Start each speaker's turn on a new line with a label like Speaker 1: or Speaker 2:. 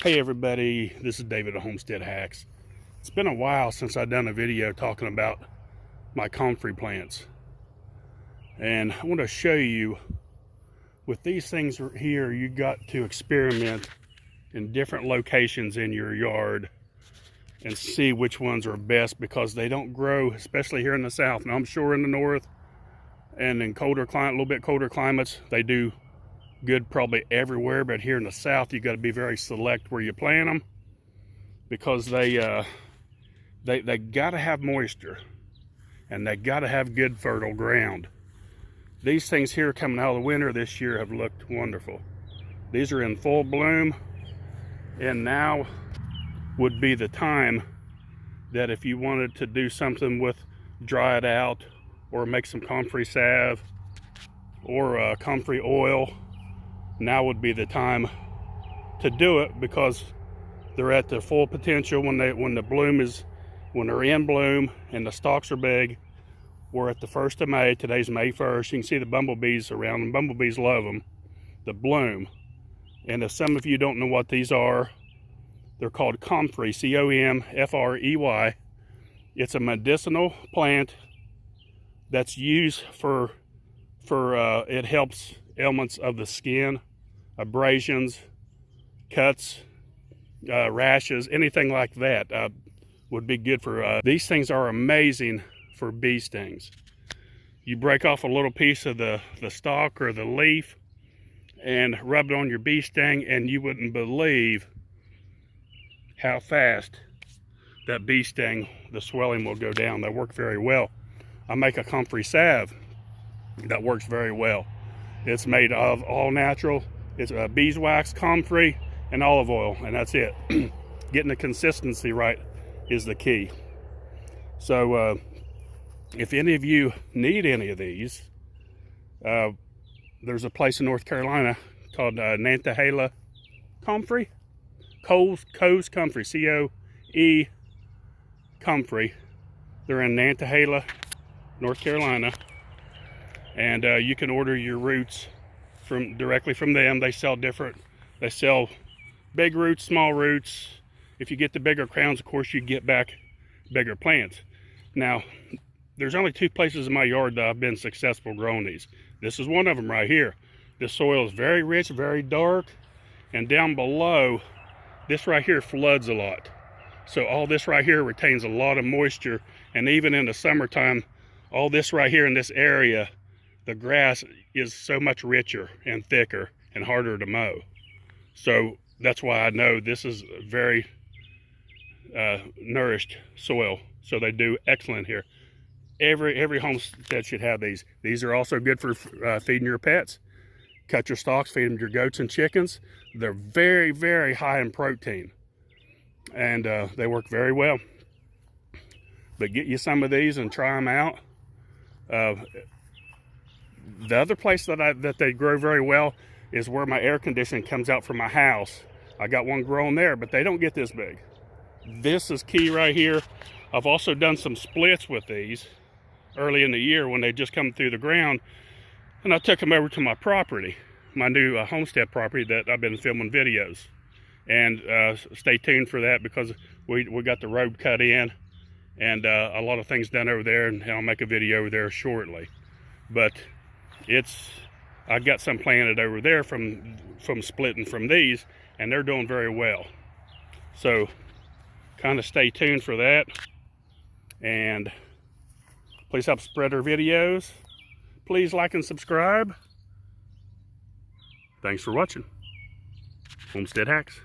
Speaker 1: Hey everybody, this is David at Homestead Hacks. It's been a while since I've done a video talking about my comfrey plants. And I want to show you, with these things here, you got to experiment in different locations in your yard and see which ones are best, because they don't grow, especially here in the south. Now I'm sure in the north and in colder climate, a little bit colder climates, they do good probably everywhere, but here in the south you got to be very select where you plant them, because they got to have moisture and they got to have good fertile ground. These things here coming out of the winter this year have looked wonderful. These are in full bloom, and now would be the time that if you wanted to do something with dry it out or make some comfrey salve or comfrey oil, now would be the time to do it, because they're at their full potential when they're in bloom and the stalks are big. We're at the 1st of May. Today's May 1st. You can see the bumblebees around them. Bumblebees love them, the bloom. And if some of you don't know what these are, they're called comfrey, C-O-M-F-R-E-Y. It's a medicinal plant that's used for it helps ailments of the skin, abrasions, cuts, rashes, anything like that would be good for. These things are amazing for bee stings. You break off a little piece of the stalk or the leaf and rub it on your bee sting, and you wouldn't believe how fast that bee sting, the swelling will go down. They work very well. I make a comfrey salve that works very well. It's made of all natural. It's beeswax, comfrey, and olive oil, and that's it. Getting the consistency right is the key. So if any of you need any of these, there's a place in North Carolina called Nantahala Comfrey, Coe's Comfrey, C-O-E Comfrey. They're in Nantahala, North Carolina, and you can order your roots directly from them. They sell big roots, small roots. If you get the bigger crowns, of course, you get back bigger plants. Now, there's only 2 places in my yard that I've been successful growing these. This is one of them right here. This soil is very rich, very dark, and down below, this right here floods a lot. So all this right here retains a lot of moisture, and even in the summertime, all this right here in this area, the grass is so much richer and thicker and harder to mow. So that's why I know this is very nourished soil. So they do excellent here. Every homestead should have these. These are also good for feeding your pets. Cut your stalks, feed them to your goats and chickens. They're very, very high in protein, and they work very well. But get you some of these and try them out. The other place that they grow very well is where my air conditioning comes out from my house. I got one growing there, but they don't get this big. This is key right here. I've also done some splits with these early in the year when they just come through the ground, and I took them over to my property, my new homestead property that I've been filming videos. And stay tuned for that, because we got the road cut in and a lot of things done over there, and I'll make a video over there shortly. But I got some planted over there from splitting from these, and they're doing very well. So kind of stay tuned for that, and please help spread our videos. Please like and subscribe. Thanks for watching. Homestead Hacks.